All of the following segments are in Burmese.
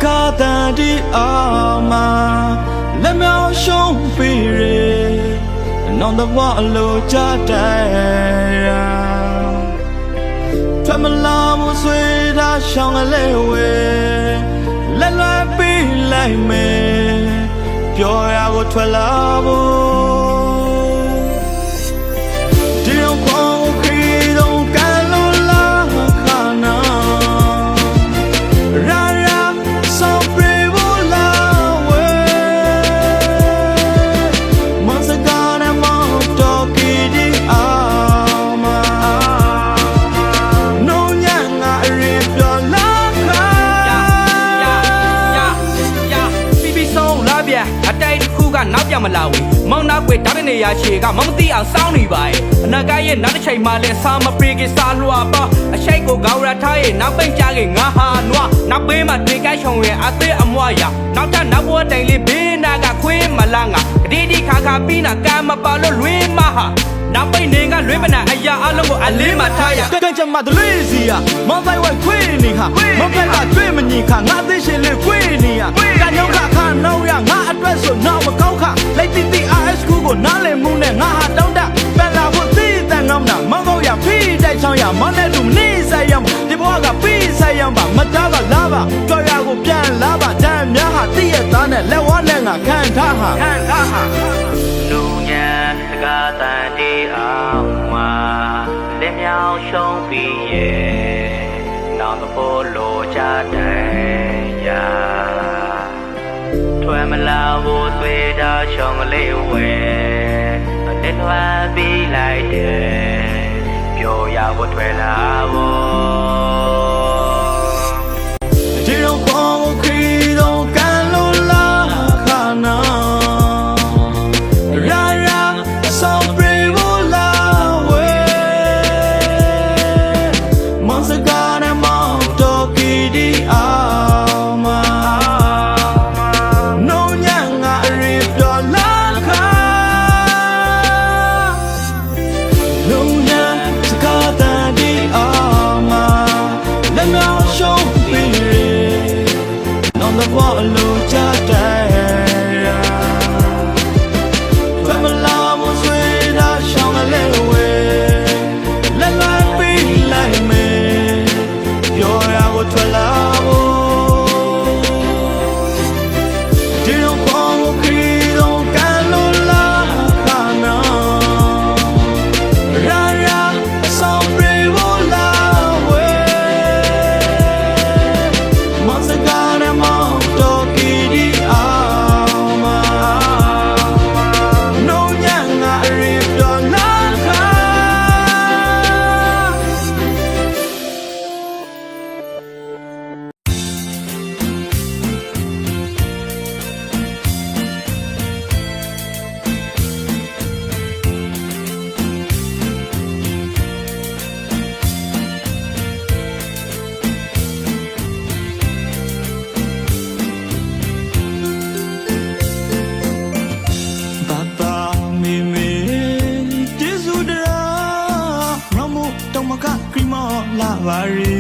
ကားတန်တီအာမလက်မြောက်ရှုံးပြီးရနောင်တဘွားအလိုချတဲ့ထွက်မလာဘူးဆွေတာရှောင်းကလေးဝဲလက်လွယ်ပြီးလိုက်မယ်ပြောရကိုထွက်လာဖို့ဒီတော့ခေါင်းခရီးတော့ကန်လို့လာခနာရာရာဆောင်ပြေဘူးလာဝဲမစကားနဲ့မောင်တော့ကီဒီအာမနိုးညံငါအရင်ပြောလာခါပြီးဆုံးလာဗျာအတိုက်တစ်ခုကနောက်ပြမလာဘူးမောင်နောက်ွယ်ဓာတ်တဲ့နေရာရှေကမောင်မသိအောင်စောင်းနေပါရဲ့အနာကရဲ့နောက်တစ်ချိန်မှလဲစာမပြေကစားလွှာပါအရှိတ်ကိုဂေါရထားရဲ့နောက်ပိတ်ကြခဲ့ငါဟာနွားနောက်ပေးမှတွေ့ကိုက်ချုံရဲ့အသေးအမွားရနောက်ထပ်နောက်ဘဝတိုင်လေးဘေးနာကခွေးမလာငါတတိတိခါခါပြီးနာကံမပါလို့လွေးမဟာနောက်ပိတ်နေကလွေးမနာအရာအလုံးကိုအလေးမှထားရကန်ချမတလေးစီယာမောင်ဆိုင်ဝဲခွေးနေခါမောင်ဖိုက်ကတွေ့မညီခါငါသိရှင်လေးခွေးနေရကန်ညောင်းခါနောက်ရငါအတွက်ဆိုနောက်မကောင်းခလိုက်တိတိ RS ကူကိုနားလည်မှုနဲ့ငါဟာတောင်းတပန်လာဖို့သိတဲ့ငေါနာမောင်ကောက်ရဖိတိုက်ချောင်းရမောင်နဲ့တူနေဆက်ရမှာဒီဘဝကပြီးဆက်ရမှာမတားပါလားပါကြွားရကိုပြန်လာပါတန်များဟာတိရဲ့သားနဲ့လက်ဝါးနဲ့ငါခံထားဟာလူညာစကားတန်တီအောင်ဝါလက်မြောက်ရှုံးပြီးရဲ့နောင်တဖို့လိုချတဲ့ရာထွက်မလာဘူးသွေးတာရှောင်းကလေးဝဲလက်လွယ်ပြီးလိုက်တယ်ပြောရဖို့ထွက်လာဖို့ဒီတော့ခေါင်းခရီးတော့ကန်လို့လာခနာရာရာဆောင်ပြေဘူးလာဝဲမစကားနဲ့မောင်တော့ကီဒီအာမဘွားအလိုချတဲ့ထွက်မလာဘူးဆွေတာရှောင်းကလေးဝဲလက်လွယ်ပြီးလိုက်မယ်ပြောရကိုထွက်လာဖို့ဒီတော့ခေါင်းခရီးတော့ကန်လို့လာခနာရာရာဆောင်ပြေဘူးလာဝဲမစကားနဲ့မောင်လာပါရီ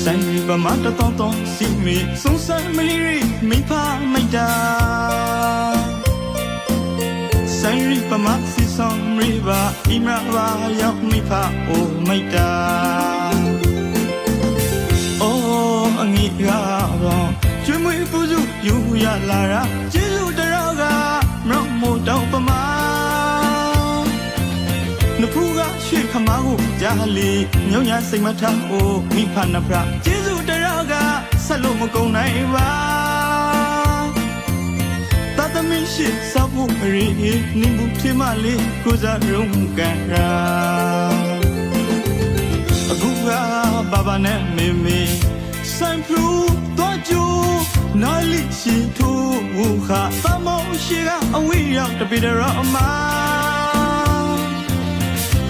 ဆိုင်ရီပမာတတောင်းတောင်းစီမီစုံစမ်းမီရီမိဖမိတ်တာဆိုင်ရီပမာစီဆောင်ရီပါအီမရာပါရောက်မိဖအိုမိတ်တာအိုးအငိကတော့ကျွေးမွေးပူစုယူရလာတာကျေးဇူးတော်ကမရောမို့တောင်းပမာနဖူးကရွှေခမားကိုကြားလီညုံညာစိတ်မထားအိုမိဖနဖရကျေးဇူးတော်ကဆက်လို့မကုန်နိုင်ပါတသမီးရှိစောက်ဖို့ရီနိမှုဖြစ်မလေးကိုစားရုံကန်ရာအခုကဘာဘာနဲ့မေမေဆိုင်ဖလူတော့ကျူနာလီချီထူခါသမောရှိကအဝေးရောက်တပိတရအမ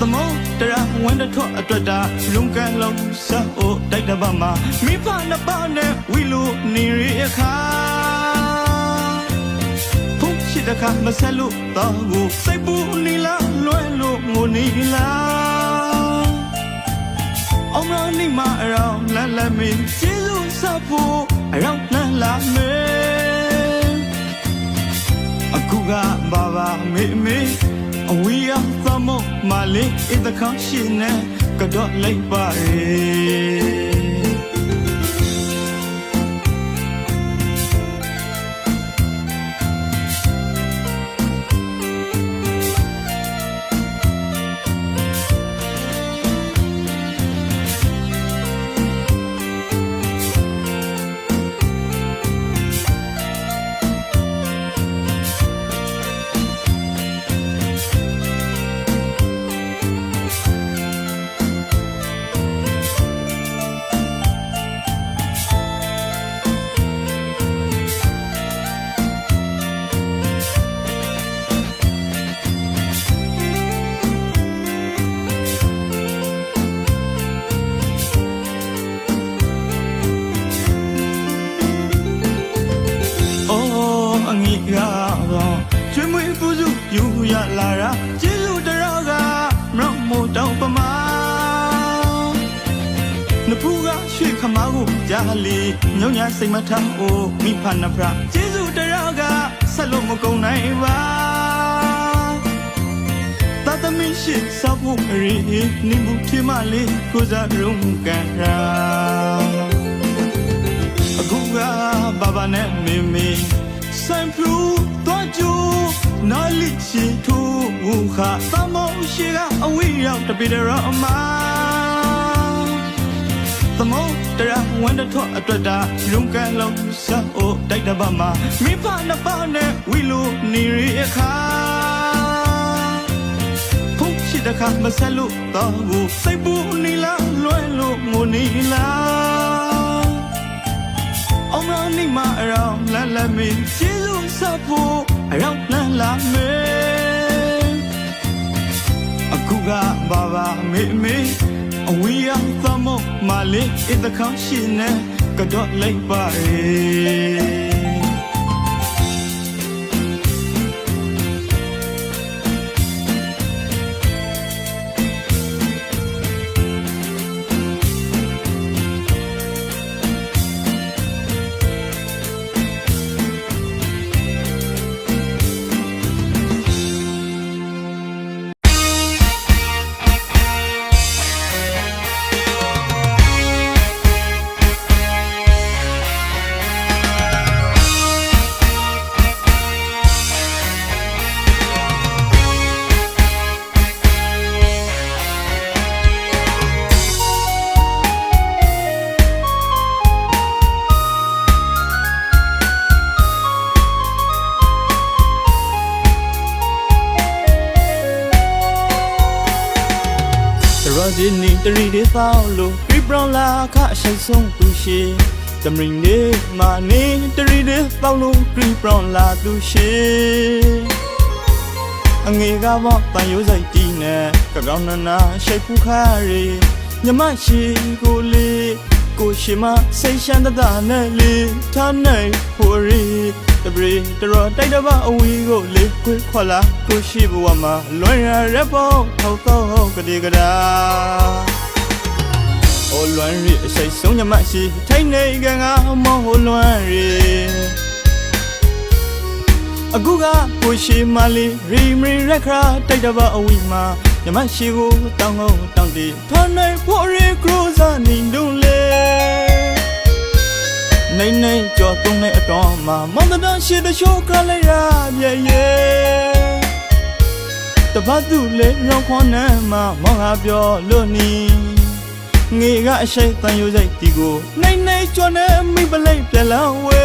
သမုတ်တရာဝန်တထွက်အတွက်တာလုံကန်လုံးဆော့အိုတိုက်တပမှာမိဖနှစ်ပါးနဲ့ဝီလိုနေရခါဖုန်ရှိတခါမဆက်လို့တော့ကိုစိတ်ပူနေလားလွဲလို့ငိုနေလားအောင်မနီမအရောင်လတ်လက်မင်းကျေးဇူး ဖို့အရောက်နှမ်းလာမယ်အခုကဘာဘာမေမေအဝီယာသမမလေးအစ်တခါရှိနေကတော့လိုက်ပါရဲ့ကျွေးမွေးပူစုယူရလာတာကျေးဇူးတော်ကမရမို့တောင်းပမာနဖူးကရွှေခမားကိုကြားလေညုံညာစိတ်မထအိုမိဖနဖရကျေးဇူးတော်ကဆက်လို့မကုန်နိုင်ပါတသမီးရှိစောက်ဖို့ရီနိမှုထမလေးကိုစားရုံကန်ရာအခုကဘာဘာနဲ့မေမေဆိုင်ဖူတော့ကျူနော်လိချီထူခါသမုံရှိကအဝေးရောက်တပိတရအမသမုံတရဝန်တထော့အတွက်တာရုံးကန်လုံးစောတိုက်တပတ်မှာမိဖနပနဲ့ဝီလိုနေရအခါဖုန်ရှိတခါမဆက်လို့တော့ဘူးစိတ်ပူနေလားလွယ်လို့ငိုနေလားအောင်မနေမအရောင်လလမေကျေးဇူးစဖို့အရောက်လန်းလာမေအခုကဘာဘာမေမေအဝီယာသမမလေးအစ်တခါရှိနေကတော့လိုက်ပါရဲ့ဒီနီတရီဒီသောလို့ပြပရောလာခအရှိန်ဆုံးသူရှိတမရင်နေမာနေတရီဒီသောလို့ပြပရောလာသူရှိအငေကဘောတန်ရိုးစိတ်ကြီးနဲ့ကောင်းနနာရှိတ်ဖူးခါရီညမရှိကိုလေးကိုရှိမစိတ်ရှမ်းတတနဲ့လေးထားနိုင်ဖို့ရီတပရီတရတိုက်တပအဝီကိုလေးခွေးခွလာကိုရှိဘဝမှာလွန်ရရက်ဖို့ထောက်တော့ကတိကရာအိုလွန်ရီအစိတ်ဆုံးညမရှိထိုင်နေကငါမောဟလွန်ရီအခုကကိုရှိမလေးရီမရီရက်ခရာတိုက်တပအဝီမှာညမရှိကိုတောင်းအောင်တောင်းတည်ထားနိုင်ဖို့ရီကရိုဇာနေလုံးလေနေနေကြော်တုံးနေအတော်မှာမောင်တန်းရှိတဲ့ချိုးကလေးရရဲ့ရဲ့တပတ်သူလေရောခွန်နဲ့မှာမောင်ဟာပြောလို့နီငေကအရှိတ်တန်ယူစိတ်ဒီကိုနေနေကြော်နေမိပလိတ်ပြလောင်းဝဲ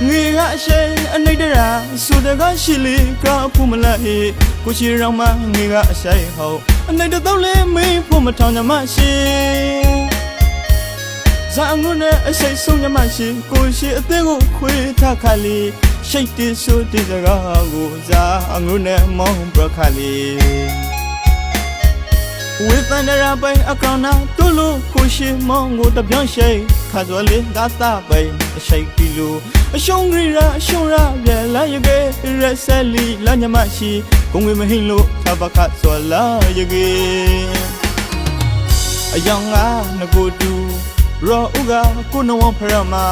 ငေကအရှိတ်အနိတရာဆိုတဲ့ကရှိလေကဖူးမလိုက်ကိုရှိရောင်မငေကအရှိတ်ဟုတ်အနိတတော့လေမင်းဖို့မထောင်ညမရှိဇာငုနဲ့အစိတ်ဆုံးညမရှိကိုရှိအသေးကိုခွေးထခါလီရှိတ်တည်ဆိုတဲ့စကားကိုဇာငုနဲ့မောင်းပြခါလီဝေသန္တရာပိုင်အကောင်နာတူလို့ကိုရှိမောင်းကိုတပြောင်းရှိခါစောလေးဒါတာပိုင်အရှိတ်ကီလိုအရှုံးဂရီရာအရှုံးရပြလာရကေရက်ဆက်လီလာညမရှိကိုငွေမဟင်းလို့သဘခစောလာရကေအယောင်ငါငကိုတူ Raw uga kuno wan parama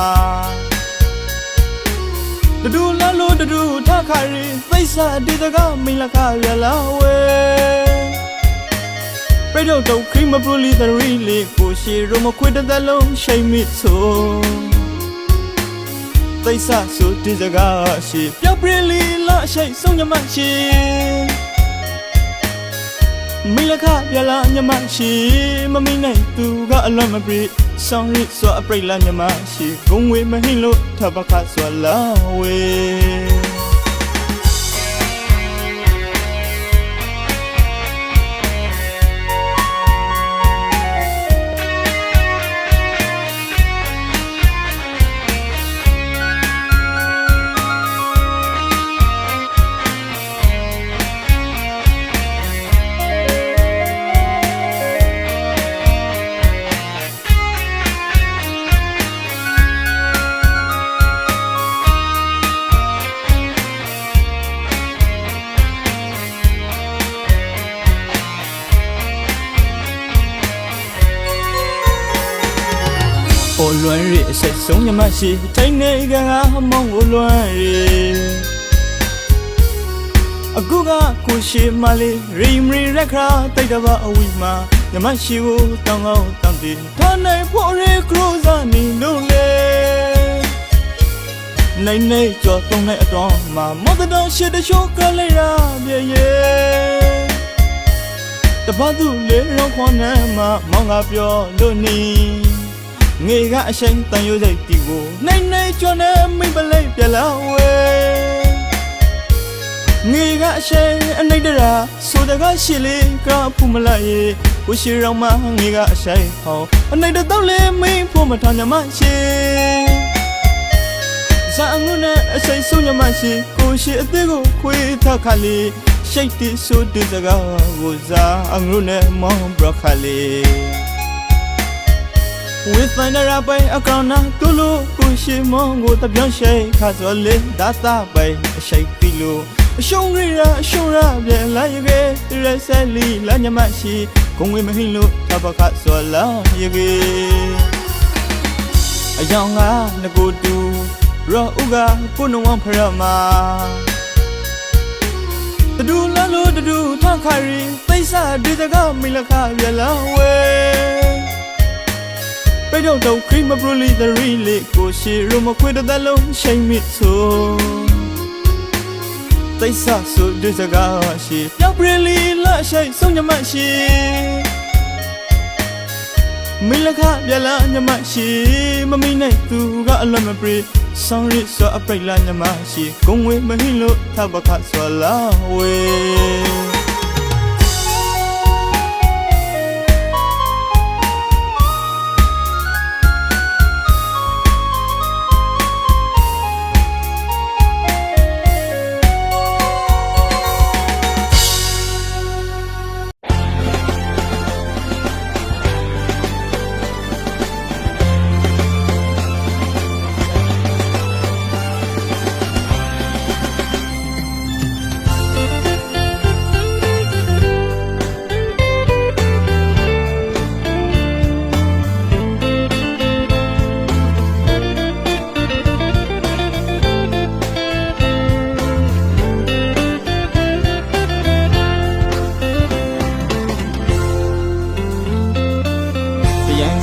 Dadu lalo dadu takari Thaisa didaga milaka yalawe Predo do cream of bully the really Kushi roma quita the long shame it so Thaisa so didaga she Pia really la shay sonya machi Milaka yala nyamashi Mami nai tu ga alama bri Sorry so a break la nyamashi Gongwe mahilo tabaka so alawe O luan ri sai song nyamashi Tai nei ga mong o luan ri Aguga kushi mali Rimri rekra Tai da ba awi ma Nyamashi wo tang ao tang di Ta nei po re cruza ni no le Nei nei cho tong nei atong ma Mo da da shi da sho ka lai ra bie ye Da ba du le rong kwa na ma Mong ga pyo lo ni Nghe gã xanh ta yêu dậy tì vô Nay nay cho nên mình bà lấy bia lao Nghe gã xanh anh ấy đã ra Số đã gã xì lì Cả phụ mà lại Cô xì rong mà nghe gã xanh hầu Anh ấy đã tao lên mình phụ mà thằng nhà mà xì Dạ ngô nè xanh số nhà mà xì Cô xì tế gô khuy thơ khá lì Xanh tí số đi ra gã gô ra Anh ngô nè mong bro khá lì With my rabai akana tulu kushi mongo ta byon shay khazole data bai shay pilu shongra bye la yege resali la nyamashi kongwe mahilu tabaka sola yege ayanga nagodu ra uga kuno wan parama Dadu lalo dadu takari Thaisa didaga milaka yalawe Predo do cream of bully the really Kushi roma quita the long shame it so Thaisa so didaga shi Pia really la shay song nyamashi Milaka yala nyamashi Mami nai tu ga alama bri Sorry so a break la nyamashi Gongwe mahilo tabaka so alawe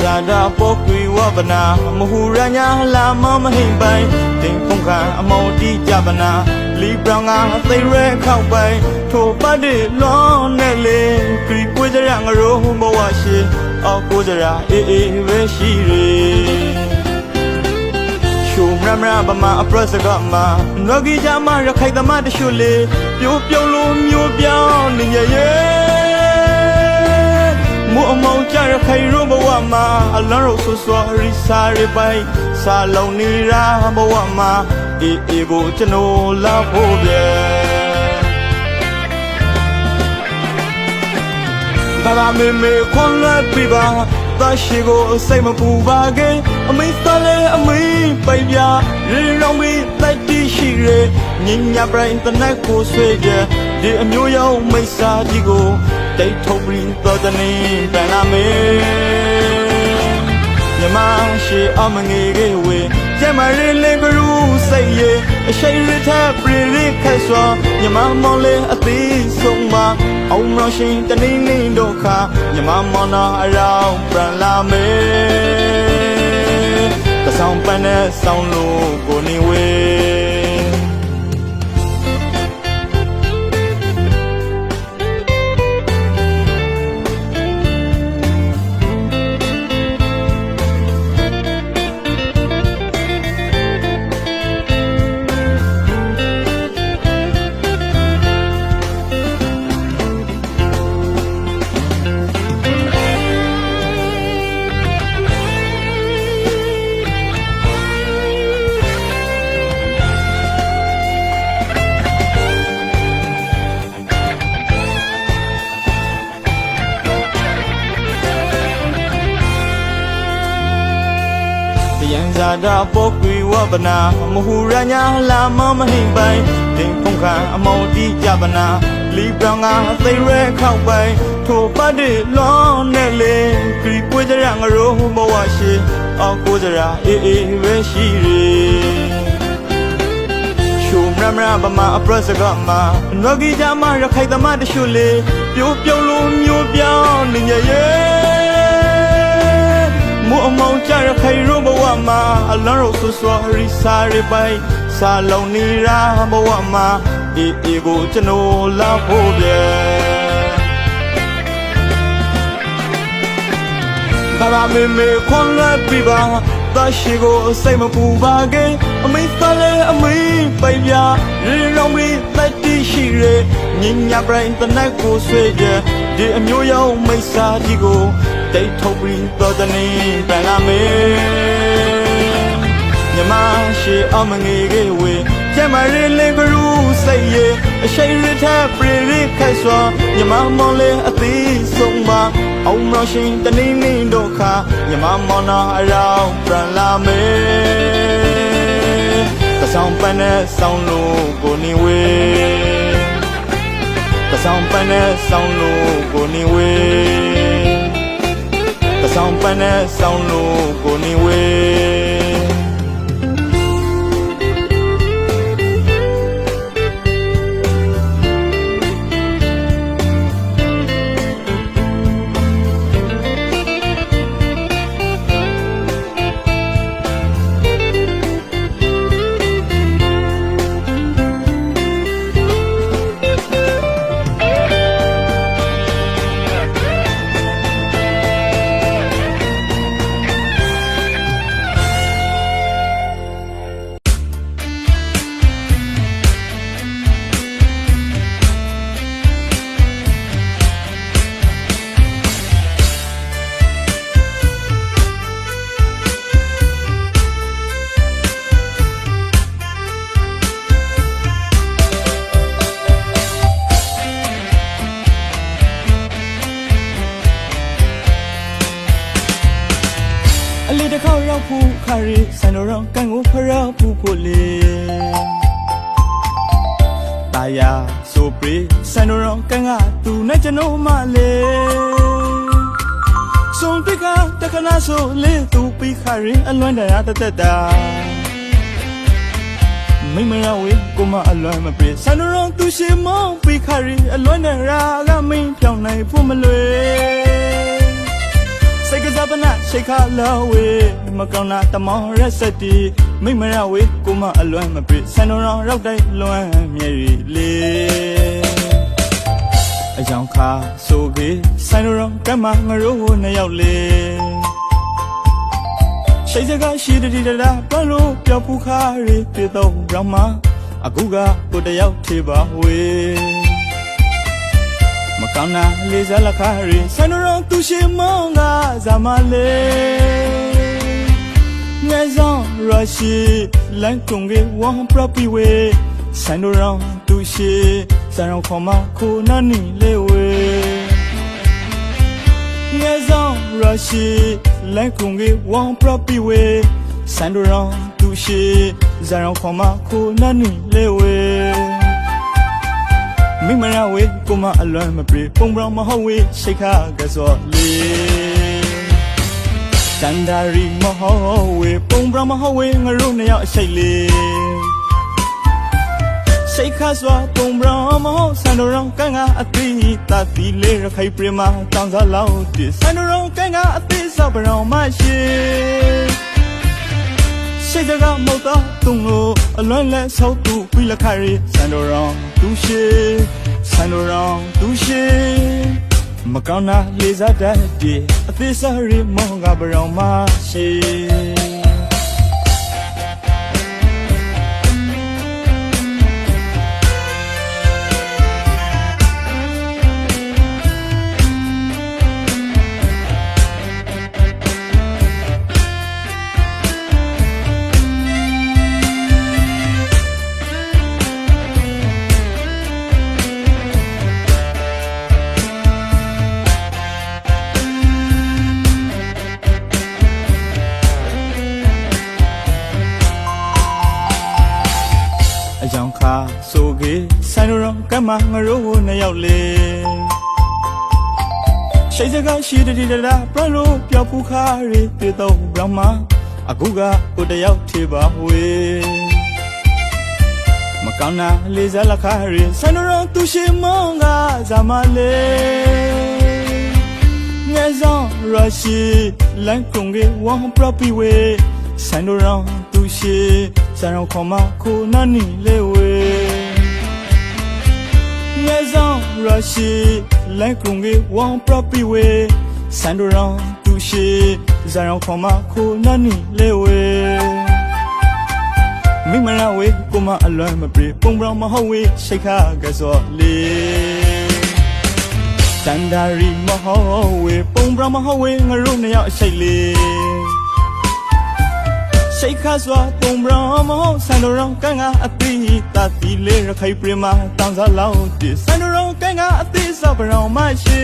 Zada pokui wabana Muhuranya lama mahimbai Ting pongka amodi jabana Li branga thaire khau bai Tho padi lo ne le Kri kwe jara ngaro bawa shi A ko jara ve shi re Shum ram ram bama aprasaga ma Nwagi jama rakhai dama de shule Pyo pyo lo myo pyao ni ye ye Mu amau chara khai ro bawa ma Alaro so so ri sa re bai Sa lau ni ra bawa ma E go chano la pho bie Baba me khon la pi ba Ta shi go sai ma pu ba ge Amai ta le amai pai bia Ri rong bi tai ti shi re Nyin nya bra internet ko swe je Di a myo yau mai sa ji go Tay thâu rin tơ ta ni bè na mê မြန်မာရှေအမငေကေဝေကျမရင်းလေးကရူစိတ်ရဲ့အရှိန်ရထပရိရခက်စွာမြန်မာမောင်လေးအသေးဆုံးမှာအောင်မရှင်တနေနေတို့ခါမြန်မာမောင်နာအရောင်ပြန်လာမေတဆောင်ပန်းနဲ့ဆောင်းလို့ကိုနေဝေယံဇာတာပုတ်ကွေဝပနာမဟုရညာလာမမဟိပိုင်တင်ဖုန်ခံအမောတိကြပနာလီပြောင်းကသိရဲခောက်ပိုင်ထိုပတ်တိလွန်နဲ့လေခရီပွေးကြရငရိုးဘဝရှိအောက်ကိုကြရာအေးအေးပဲရှိရီရှုံမရမရပမာအပရစကမှာနော်ဂီကြမှာရခိုင်သမတရှုလေပြိုးပြုံးလို့မျိုးပြောင်းနေရဲ့မူအမောင်ကြရခိုင်ရုံဘဝမှာအလန်းရောဆူဆွာရီစာရီပိုင်စာလုံးနေရာဘဝမှာအေးအေးကိုကျွန်တော်လာဖို့ပြဘာသာမေခွန်လာပြပါတရှိကိုစိတ်မပူပါကေအမေသလဲအမေပိုင်ပြရေရောင်ပြီးတက်တီရှိရညညပရိုင်းတနက်ကိုဆွေးကြဒီအမျိုးရောင်မိတ်စာကြီးကိုတိတ်ထုတ်ပြီးတော့တနေပြန်လာမေမြန်မာရှေအမငေကေဝေကျမရင်းလေးကရူစိတ်ရဲ့အရှိန်ရထပရိရခက်စွာမြန်မာမောင်လေးအသေးဆုံးမှာအောင်မရှင်တနေနေတို့ခါမြန်မာမောင်နာအရောင်ပြန်လာမေတဆောင်ပန်းနဲ့ဆောင်းလို့ကိုနေဝေတဆောင်ပန်းနဲ့ဆောင်းလို့ကိုနေဝေတဆောင်ပန်းနဲ့ဆောင်းလို့ကိုနေဝေအလေးတစ်ခေါက်ရောက်ဖို့ခါရီစံတော်ရောကန်ကိုဖရောက်ဖို့လေတာယာဆိုပရီစံတော်ရောကန်ကသူနဲ့ကျွန်တော်မလေးစုံတိကတခဏဆိုလေသူပြီးခါရီအလွမ်းတရားတသက်တာမိမရဝေကိုမအလွမ်းမပြေစံတော်ရောသူရှိမောင်းပြီးခါရီအလွမ်းတရားကမင်းပြောင်းနိုင်ဖို့မလွယ်စိတ်ကစားပနာရှိခါလာဝေမကောင်းတာတမောင်ရက်စတီမိမရဝေကိုမအလွမ်းမပြေစံတော်ရောရောက်တိုင်းလွမ်းမြဲရီလေအယောင်ခါဆိုကေစံတော်ရောကမငရိုးနှစ်ယောက်လေရှိစကားရှိတည်းတလားဘလို့ပြောက်ဖူးခါရီပြေတော့ရောင်းမအခုကကိုတယောက်ထေပါဝေမကောင်းတာလေးစားလက်ခါရီစံတော်သူရှိမောင်းကဇာမလေးငယ်ဆောင်ရရှိလန်ကုံကေဝမ်ပရပီဝေစံတော်သူရှိစံတော်ခေါ်မခိုနာနီလေးဝေငယ်ဆောင်ရရှိလန်ကုံကေဝမ်ပရပီဝေစံတော်သူရှိစံတော်ခေါ်မခိုနာနီလေးဝေမိမရဝေကိုမအလွမ်းမပြေပုံပြောင်းမဟုတ်ဝေရှိခါကစောလေတ န်ဒါရီမဟုတ်ဝေပုံပရမဟုတ်ဝေငါတို့နှစ်ယောက်အချိတ်လေးစိတ်ခါစွာပုံပရမဟုတ်ဆန်တော်ရောင်ကန်းကအသီးတတိလေးရခိုင်ပြမတောင်စားလောက်တည်ဆန်တော်ရောင်ကန်းကအသီးစောပရောင်မရှိစိတ်ကမောက်တော့သူ့ကိုအလွန်လဲဆောက်သူဝိလခရီဆန်တော်ရောင်သူရှိဆန်တော်ရောင်သူရှိမကောင်းတာလေးစားတတ်တယ်အသေးစားရီမောင်ကပရောင်မရှိအကြောင်းခါဆိုကေဆိုင်တော်ကမငရိုးနှစ်ယောက်လေရှိစကားရှိတည်းတလားပရလို့ပြောက်ဖူးခါရီတေတော့ဘရမအခုကကိုတယောက်ထေပါဝေမကောင်းတာလေးစားလက်ခါရီဆိုင်တော်သူရှိမောင်းကဇာမလေးငယ်ဆောင်ရရှိလန်ကုံကေဝမ်ပရပီဝေဆိုင်တော်သူရှိဆန်ရောခေါ်မခိုနာနီလေးဝေငယ်ဆောင်ရရှိလိုက်ကုံကေဝမ်ပရပီဝေဆန်တော်သူရှိဆန်ရောခေါ်မခိုနာနီလေးဝေမိမလာဝေကိုမအလွမ်းမပြေပုံပရမဟုတ်ဝေရှိခါကစောလေးတန်ဒါရီမဟုတ်ဝေပုံပရမဟုတ်ဝေငါတို့နှစ်ယောက်အချိတ်လေးစိတ်ခါစွာပုံပရမဟုတ်ဆန်တော်ကန်းကအသီးတတိလေးရခိုင်ပြမတောင်စားလောက်တည်ဆန်တော်ကန်းကအသီးစောပရောင်မရှိ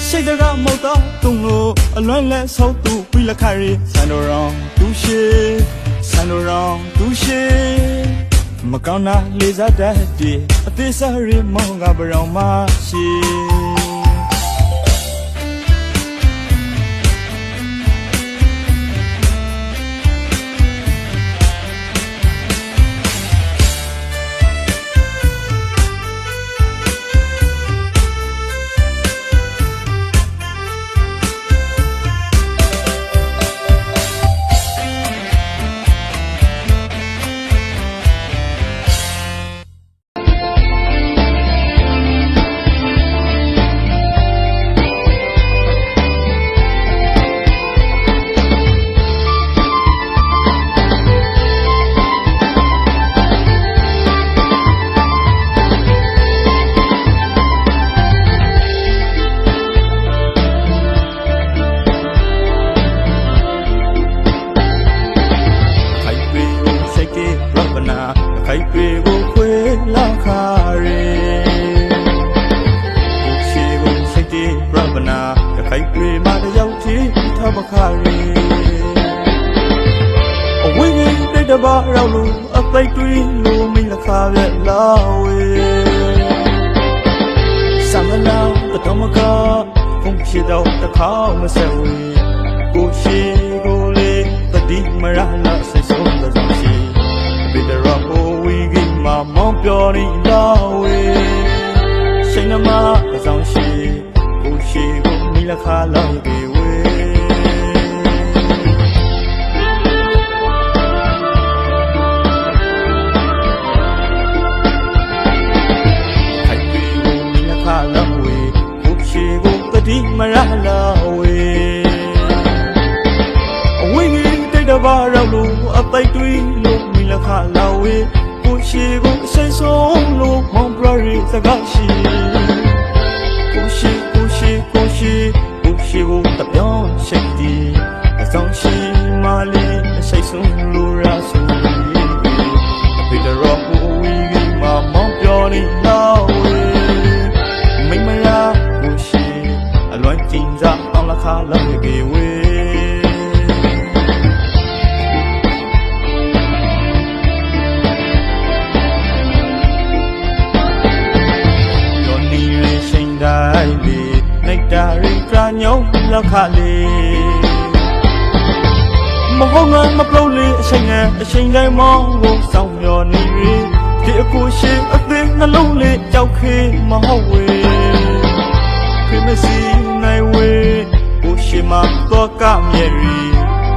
စိတ်ကမောက်တော့သူ့ကိုအလွန်လဲဆောက်သူဝိလခရီဆန်တော်သူရှိဆန်တော်သူရှိမကောင်းတာလေးစားတတ်တယ်အသေးစားရီမောင်ကပရောင်မရှိခိုင်ပေကိုခွေလာခါရဲရှိကိုစိတ်တေပြပနာခိုင်ပေမတယောက်ချီထမခါရဲအဝိငိတိတ်တပါရောက်လို့အသိတွေးလို့မိလခါပဲလာဝေစမလာတော့မကဖုန်ရှိတော့တခါမဆက်ဝေကိုရှိကိုလေတတိမရလာစိတ်ဆုံးတဲ့ရှိပေတရာဟိုဝီဂီမာမောင်ပြောနေလာဝေစိတ်နမအဆောင်ရှိကိုရှိကိုမိလခါလောက်ကေဝေခိုင်ပေကိုမိလခါလောက်ဝေကိုရှိကိုတတိမရလာဝေအဝိငိတိတ်တပါရောက်လို့အသိတွေးလို့လခလာဝေကိုရှိကိုအစိမ့်ဆုံးလို့မောင်ပရရီစကားရှိကိုရှိကိုတပြောင်းရှိတီအဆောင်ရှိမာလီအစိမ့်ဆုံးလို့ရဆိုအဖေတော်ဟိုဝီမာမောင်ပြောနေလာဝေမိမလာကိုရှိအလွန်ကျင်းစားအောင်လခလာကေဝေ လောက်ခလေးမဟုတ်ငါမပလို့လေအချိန်နဲ့အချိန်တိုင်းမောင်းကိုစောင့်မျှော်နေပြီဒီအကူရှိအသေးနှလုံးလေးကြောက်ခေးမဟုတ်ဝေဖေမစီနိုင်ဝေကိုရှိမတော့ကမြဲရီ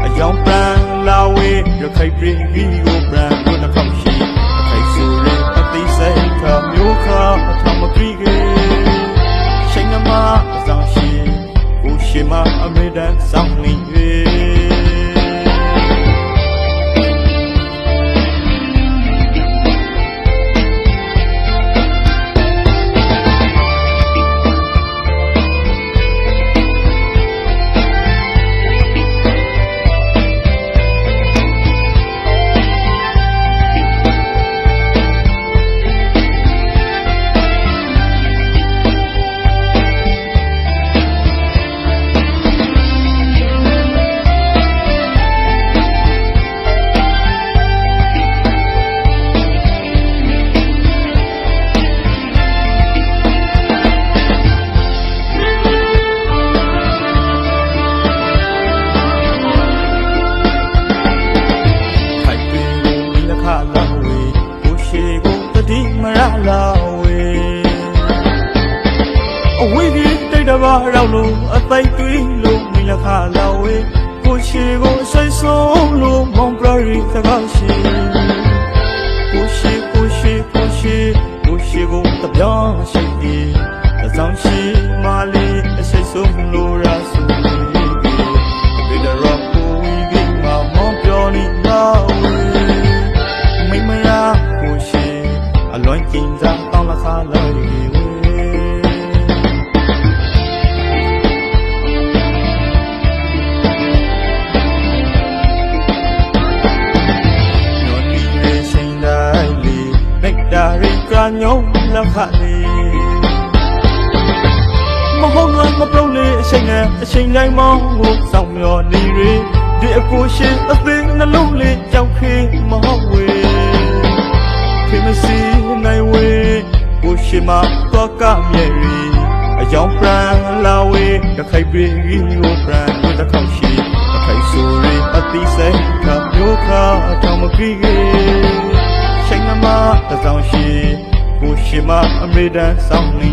အယောင်ပန်လာဝေရခိုင်ပြည်ကိုပန်ကိုနှောက်ရှိအခိုင်ဆူရင်အသေးစိတ်ကမျိုးခါအထမကြည့်ကေချိန်နမအဆောင်ရှိကိုရှိမအမေတန်ဆောင်နေလာဝေအဝေးကြီးတိတ်တပါရောက်လို့အသိတွေးလို့မိလခလာဝေကိုရှိကိုဆွေဆုံးလို့မောင်ပရီသကားရှိကိုရှိကိုတပြောင်းရှိတယ်အဆောင်ရှိမလေးအစိတ်ဆုံးလို့ရဆူဒီဒရောကိုဝီဒီမမောင်ပြောနေလာဝေမိမရကိုရှိအလွန်ကျင်းစားတောင်းလာခါလိုက်ဝေညောဒီရဲ့ချိန်တိုင်းလေးမိတ်တာရိကညုံလက်ခလေးမဟုတ်လားမပြောလေအချိန်နဲ့အချိန်တိုင်းမောင်းကိုစောင့်မျှော်နေရဒီအကူရှိအသေးနှလုံးလေးကြောက်ခေးမဟုတ်ဝေဖေမစီနိုင်ဝေကိုရှိမတော့ကမြဲရီအယောင်ပန်လာဝေတခိုင်ပြည်ကိုပန်ကိုတခေါက်ရှိတခိုင်ဆိုရီအတိစိတ်ကမျိုးခါထောင်မကြည့်ကေချိန်နမတဆောင်ရှိကိုရှိမအမေတန်ဆောင်နေ